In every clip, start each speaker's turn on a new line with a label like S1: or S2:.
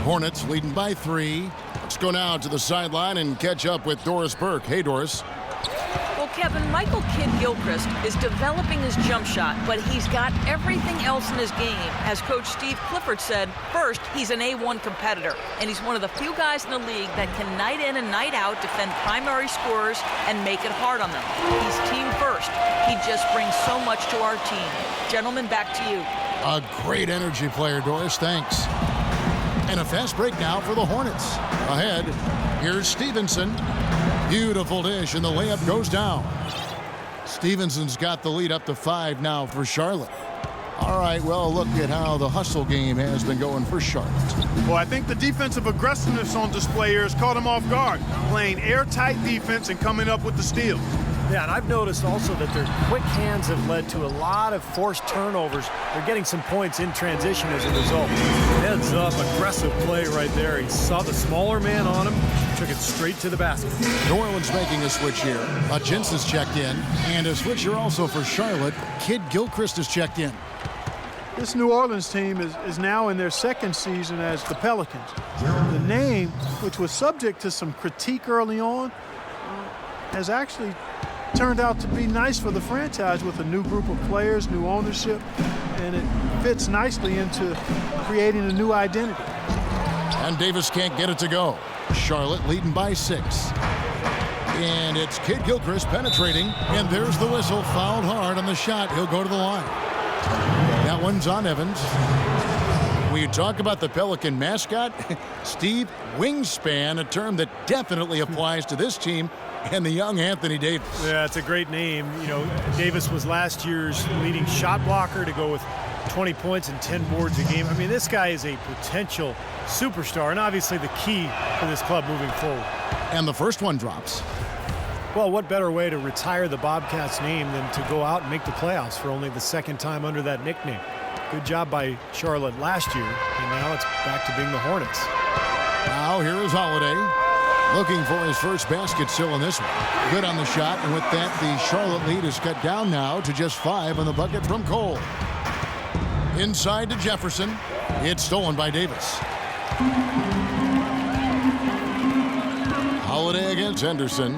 S1: Hornets leading by 3. Let's go now to the sideline and catch up with Doris Burke. Hey, Doris.
S2: Well, Kevin, Michael Kidd-Gilchrist is developing his jump shot, but he's got everything else in his game. As Coach Steve Clifford said, first, he's an A1 competitor, and he's one of the few guys in the league that can night in and night out defend primary scorers and make it hard on them. He's team first. He just brings so much to our team. Gentlemen, back to you.
S1: A great energy player, Doris. Thanks. And a fast break now for the Hornets. Ahead, here's Stevenson. Beautiful dish, and the layup goes down. Stevenson's got the lead up to 5 now for Charlotte. All right, well, look at how the hustle game has been going for Charlotte.
S3: Well, I think the defensive aggressiveness on display here has caught them off guard, playing airtight defense and coming up with the steal.
S4: Yeah, and I've noticed also that their quick hands have led to a lot of forced turnovers. They're getting some points in transition as a result. Heads up, aggressive play right there. He saw the smaller man on him, took it straight to the basket.
S1: New Orleans making a switch here. Jensen's checked in, and a switch here also for Charlotte. Kidd-Gilchrist is checked in.
S3: This New Orleans team is now in their second season as the Pelicans. The name, which was subject to some critique early on, has actually turned out to be nice for the franchise with a new group of players, new ownership, and it fits nicely into creating a new identity.
S1: And Davis can't get it to go. Charlotte leading by 6. And it's Kidd-Gilchrist penetrating, and there's the whistle. Fouled hard on the shot. He'll go to the line. That one's on Evans. We talk about the Pelican mascot. Steve, wingspan, a term that definitely applies to this team and the young Anthony Davis.
S4: Yeah, it's a great name. You know, Davis was last year's leading shot blocker to go with 20 points and 10 boards a game. I mean, this guy is a potential superstar and obviously the key for this club moving forward.
S1: And the first one drops.
S4: Well, what better way to retire the Bobcats name than to go out and make the playoffs for only the second time under that nickname. Good job by Charlotte last year, and now it's back to being the Hornets.
S1: Now here is Holiday, looking for his first basket still in this one. Good on the shot, and with that, the Charlotte lead is cut down now to just 5 on the bucket from Cole. Inside to Jefferson. It's stolen by Davis. Holiday against Henderson.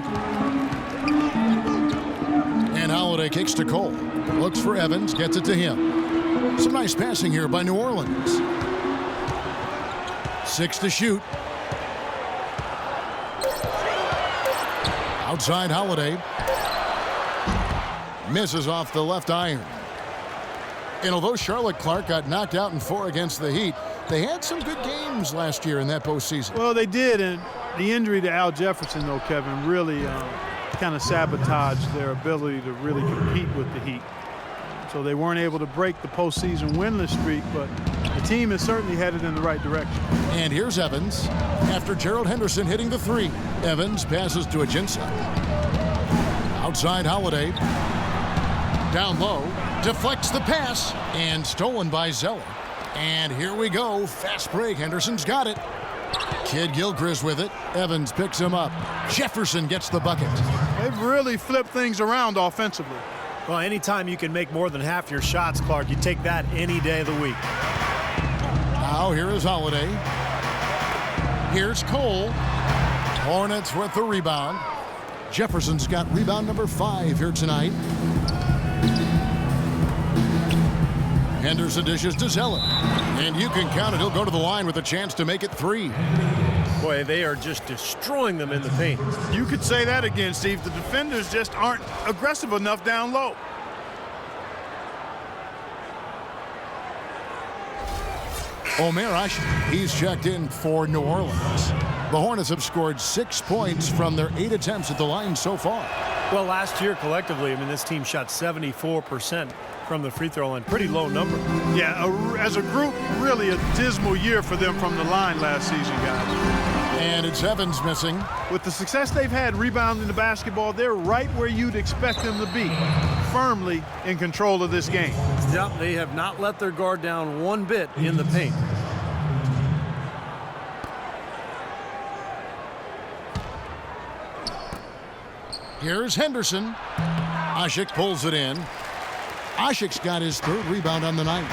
S1: And Holiday kicks to Cole. Looks for Evans, gets it to him. Some nice passing here by New Orleans. 6 to shoot. Outside Holiday. Misses off the left iron. And although Charlotte Clark got knocked out in 4 against the Heat, they had some good games last year in that postseason.
S3: Well, they did, and the injury to Al Jefferson, though, Kevin, really kind of sabotaged their ability to really compete with the Heat. So they weren't able to break the postseason winless streak, but the team is certainly headed in the right direction.
S1: And here's Evans after Gerald Henderson hitting the 3. Evans passes to Ajinça. Outside Holiday. Down low. Deflects the pass. And stolen by Zeller. And here we go. Fast break. Henderson's got it. Kidd-Gilchrist with it. Evans picks him up. Jefferson gets the bucket.
S3: They've really flipped things around offensively.
S4: Well, anytime you can make more than half your shots, Clark, you take that any day of the week.
S1: Now here is Holiday. Here's Cole. Hornets with the rebound. Jefferson's got rebound number 5 here tonight. Henderson dishes to Zeller. And you can count it. He'll go to the line with a chance to make it 3.
S4: Boy, they are just destroying them in the paint.
S3: You could say that again, Steve. The defenders just aren't aggressive enough down low.
S1: Omer Ashe, he's checked in for New Orleans. The Hornets have scored 6 points from their 8 attempts at the line so far.
S4: Well, last year collectively, I mean, this team shot 74% from the free throw line. Pretty low number.
S3: Yeah, as a group, really a dismal year for them from the line last season, guys.
S1: And it's Evans missing.
S3: With the success they've had rebounding the basketball, they're right where you'd expect them to be, firmly in control of this game.
S4: Yep, they have not let their guard down one bit in the paint.
S1: Here's Henderson. Ashik pulls it in. Ashik's got his 3rd rebound on the night.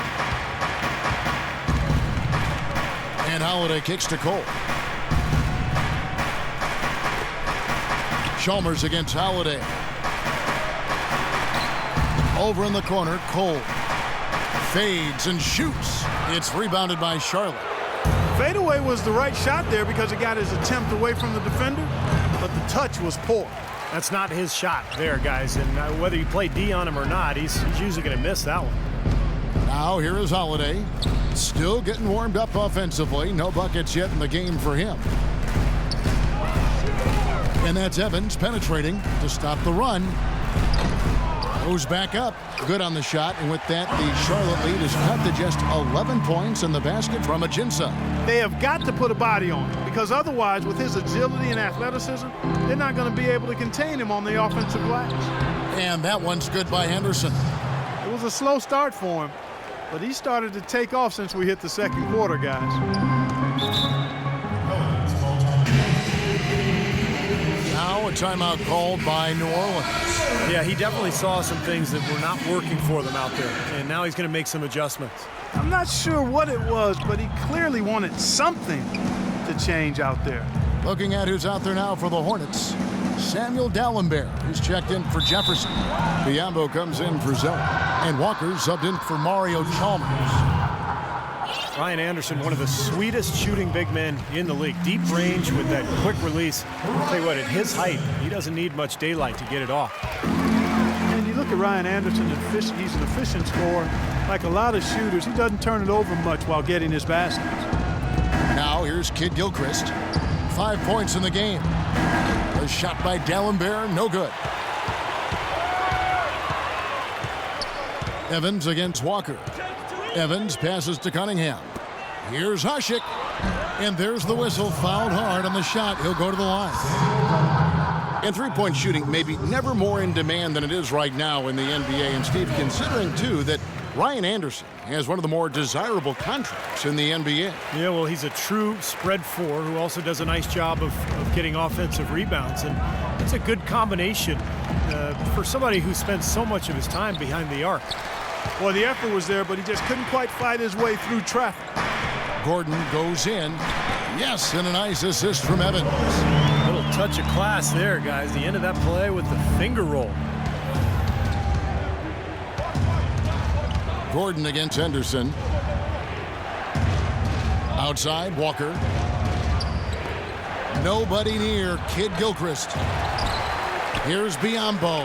S1: And Holiday kicks to Cole. Chalmers against Holiday. Over in the corner, Cole fades and shoots. It's rebounded by Charlotte.
S3: Fadeaway was the right shot there because it got his attempt away from the defender, but the touch was poor.
S4: That's not his shot there, guys. And whether you play D on him or not, he's usually going to miss that one.
S1: Now here is Holiday. Still getting warmed up offensively. No buckets yet in the game for him. And that's Evans penetrating to stop the run. Goes back up. Good on the shot. And with that, the Charlotte lead is cut to just 11 points in the basket from Ajinça.
S3: They have got to put a body on him because otherwise, with his agility and athleticism, they're not going to be able to contain him on the offensive glass.
S1: And that one's good by Henderson.
S3: It was a slow start for him, but he started to take off since we hit the second quarter, guys.
S1: Now a timeout called by New Orleans.
S4: Yeah, he definitely saw some things that were not working for them out there, and now he's going to make some adjustments.
S3: I'm not sure what it was, but he clearly wanted something to change out there.
S1: Looking at who's out there now for the Hornets. Samuel Dalembert, who's checked in for Jefferson. Biombo comes in for Zone. And Walker subbed in for Mario Chalmers.
S4: Ryan Anderson, one of the sweetest shooting big men in the league. Deep range with that quick release. I'll tell you what, at his height, he doesn't need much daylight to get it off.
S3: And you look at Ryan Anderson, he's an efficient scorer. Like a lot of shooters, he doesn't turn it over much while getting his baskets.
S1: Now here's Kid Gilchrist. 5 points in the game. A shot by Dalembert, no good. Evans against Walker. Evans passes to Cunningham. Here's Hushik. And there's the whistle. Fouled hard on the shot. He'll go to the line. And three-point shooting maybe never more in demand than it is right now in the NBA. And Steve, considering, too, that Ryan Anderson has one of the more desirable contracts in the NBA.
S4: Yeah, well, he's a true spread four who also does a nice job of getting offensive rebounds. And it's a good combination for somebody who spends so much of his time behind the arc.
S3: Well, the effort was there, but he just couldn't quite fight his way through traffic.
S1: Gordon goes in. Yes, and a nice assist from Evans.
S4: A little touch of class there, guys. The end of that play with the finger roll.
S1: Gordon against Henderson. Outside, Walker. Nobody near Kid Gilchrist. Here's Biombo,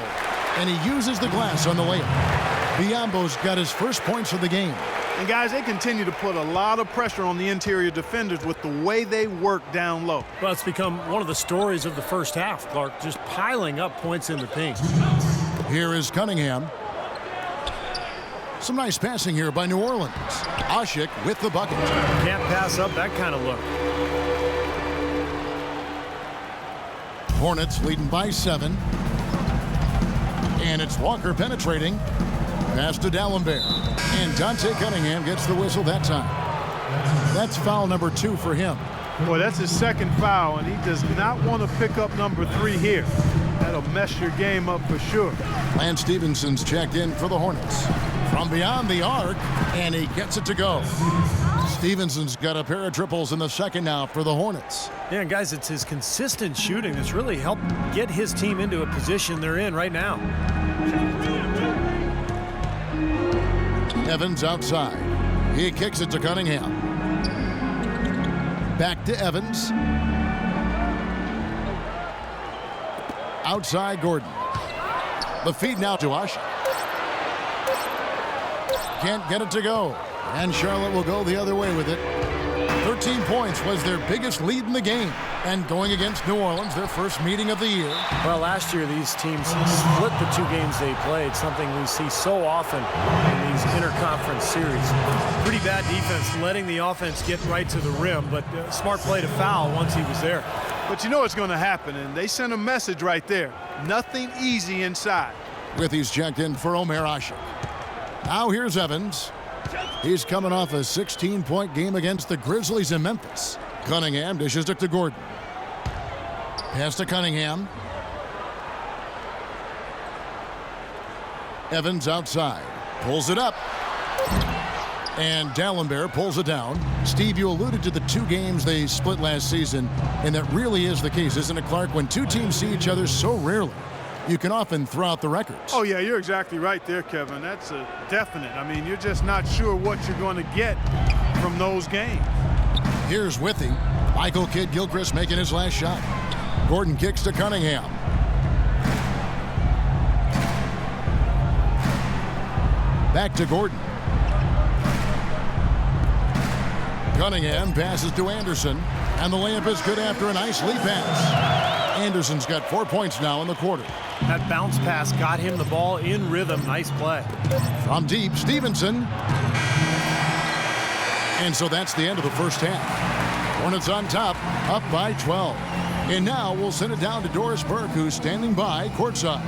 S1: and he uses the glass on the layup. Biombo's got his first points of the game.
S3: And guys, they continue to put a lot of pressure on the interior defenders with the way they work down low.
S4: Well, it's become one of the stories of the first half, Clark, just piling up points in the paint.
S1: Here is Cunningham. Some nice passing here by New Orleans. Hushik with the bucket.
S4: Can't pass up that kind of look.
S1: Hornets leading by 7. And it's Walker penetrating. Pass to Dalembert. And Dante Cunningham gets the whistle that time. That's foul number 2 for him.
S3: Boy, that's his second foul, and he does not want to pick up number 3 here. That'll mess your game up for sure.
S1: Lance Stevenson's checked in for the Hornets. From beyond the arc, and he gets it to go. Stevenson's got a pair of triples in the second now for the Hornets.
S4: Yeah, guys, it's his consistent shooting that's really helped get his team into a position they're in right now.
S1: Evans outside. He kicks it to Cunningham. Back to Evans. Outside Gordon. The feed now to Hushik. Can't get it to go. And Charlotte will go the other way with it. 13 points was their biggest lead in the game. And going against New Orleans, their first meeting of the year.
S4: Well, last year these teams split the 2 games they played, something we see so often in these interconference series. Pretty bad defense, letting the offense get right to the rim, but smart play to foul once he was there.
S3: But you know what's going to happen, and they sent a message right there. Nothing easy inside.
S1: Withy's checked in for Omer Hushik. Now here's Evans. He's coming off a 16-point game against the Grizzlies in Memphis. Cunningham dishes it to Gordon. Pass to Cunningham. Evans outside. Pulls it up. And Dallenberg pulls it down. Steve, you alluded to the 2 games they split last season, and that really is the case, isn't it, Clark? When 2 teams see each other so rarely, you can often throw out the records.
S3: Oh, yeah, you're exactly right there, Kevin. That's a definite. I mean, you're just not sure what you're going to get from those games.
S1: Here's Withy. Michael Kidd-Gilchrist making his last shot. Gordon kicks to Cunningham. Back to Gordon. Cunningham passes to Anderson, and the layup is good after a nice lead pass. Anderson's got 4 points now in the quarter.
S4: That bounce pass got him the ball in rhythm. Nice play.
S1: From deep, Stevenson. And so that's the end of the first half. Hornets on top, up by 12. And now we'll send it down to Doris Burke, who's standing by courtside.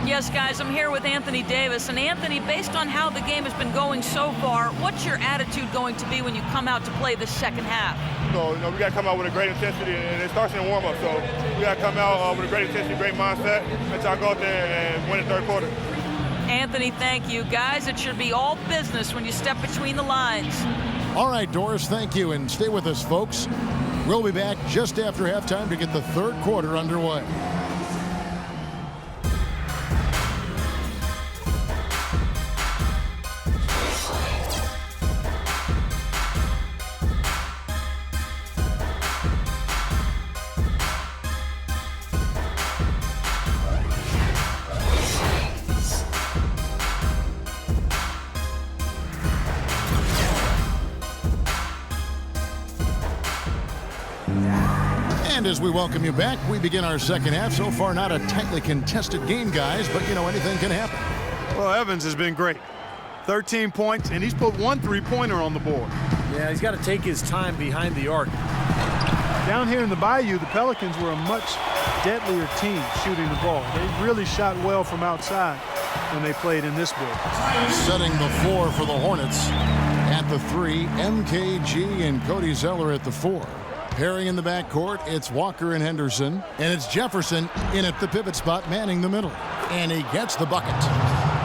S2: Yes, guys, I'm here with Anthony Davis. And Anthony, based on how the game has been going so far, what's your attitude going to be when you come out to play the second half?
S5: So, we got to come out with a great intensity, and it starts in the warm-up. So we got to come out with a great intensity, great mindset, and try to go out there and win the third quarter.
S2: Anthony, thank you. Guys, it should be all business when you step between the lines.
S1: All right, Doris, thank you, and stay with us, folks. We'll be back just after halftime to get the third quarter underway. And as we welcome you back, we begin our second half. So far, not a tightly contested game, guys, but, anything can happen.
S3: Well, Evans has been great. 13 points, and he's put 1 3-pointer on the board.
S4: Yeah, he's got to take his time behind the arc.
S3: Down here in the Bayou, the Pelicans were a much deadlier team shooting the ball. They really shot well from outside when they played in this building.
S1: Setting the floor for the Hornets at the 3, MKG and Cody Zeller at the 4. Pairing in the backcourt, it's Walker and Henderson. And it's Jefferson in at the pivot spot, manning the middle. And he gets the bucket.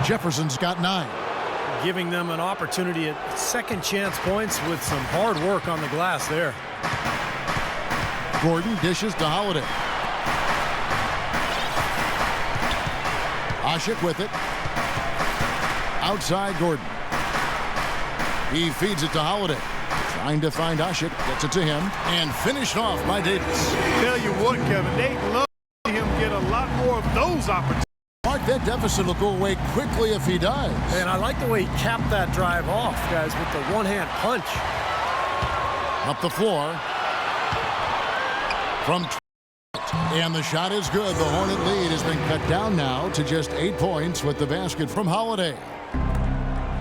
S1: Jefferson's got 9.
S4: Giving them an opportunity at second chance points with some hard work on the glass there.
S1: Gordon dishes to Holiday. Ashik with it. Outside Gordon. He feeds it to Holiday. Trying to find Ashik, gets it to him, and finished off by Davis.
S3: Tell you what, Kevin, they'd love to see him get a lot more of those opportunities.
S1: Mark, that deficit will go away quickly if he does.
S4: And I like the way he capped that drive off, guys, with the one-hand punch.
S1: Up the floor. From and the shot is good. The Hornet lead has been cut down now to just 8 points with the basket from Holiday.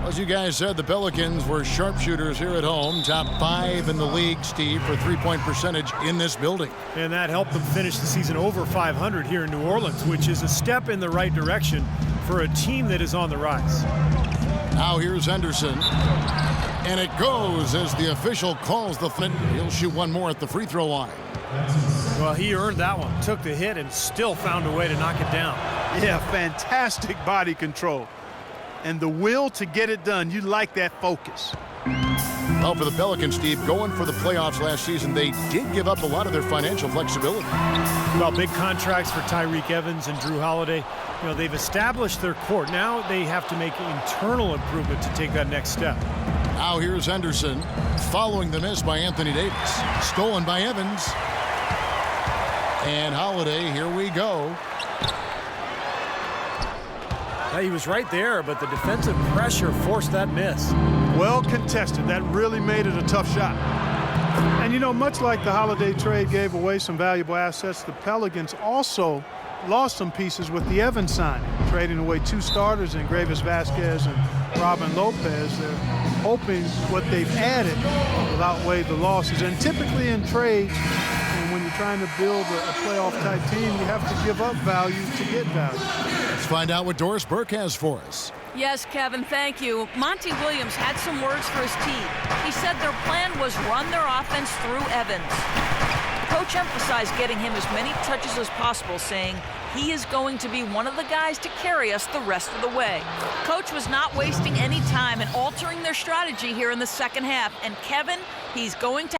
S1: As you guys said, the Pelicans were sharpshooters here at home. Top 5 in the league, Steve, for three-point percentage in this building.
S4: And that helped them finish the season over 500 here in New Orleans, which is a step in the right direction for a team that is on the rise.
S1: Now here's Henderson. And it goes as the official calls the flint. He'll shoot one more at the free throw line.
S4: Well, he earned that one. Took the hit and still found a way to knock it down.
S3: Yeah, fantastic body control. And the will to get it done. You like that focus.
S1: Well, for the Pelicans, Steve, going for the playoffs last season, they did give up a lot of their financial flexibility.
S4: Well, big contracts for Tyreke Evans and Drew Holiday. They've established their court. Now they have to make internal improvement to take that next step.
S1: Now here's Henderson following the miss by Anthony Davis. Stolen by Evans. And Holiday, here we go.
S4: He was right there, but the defensive pressure forced that miss.
S3: Well contested. That really made it a tough shot. And, much like the Holiday trade gave away some valuable assets, the Pelicans also lost some pieces with the Evans signing, trading away 2 starters in Gravis Vasquez and Robin Lopez. They're hoping what they've added will outweigh the losses. And typically in trades, when you're trying to build a playoff-type team, you have to give up value to get value.
S1: Let's find out what Doris Burke has for us.
S2: Yes, Kevin, thank you. Monty Williams had some words for his team. He said their plan was run their offense through Evans. The coach emphasized getting him as many touches as possible, saying he is going to be one of the guys to carry us the rest of the way. Coach was not wasting any time in altering their strategy here in the second half. And Kevin, he's going to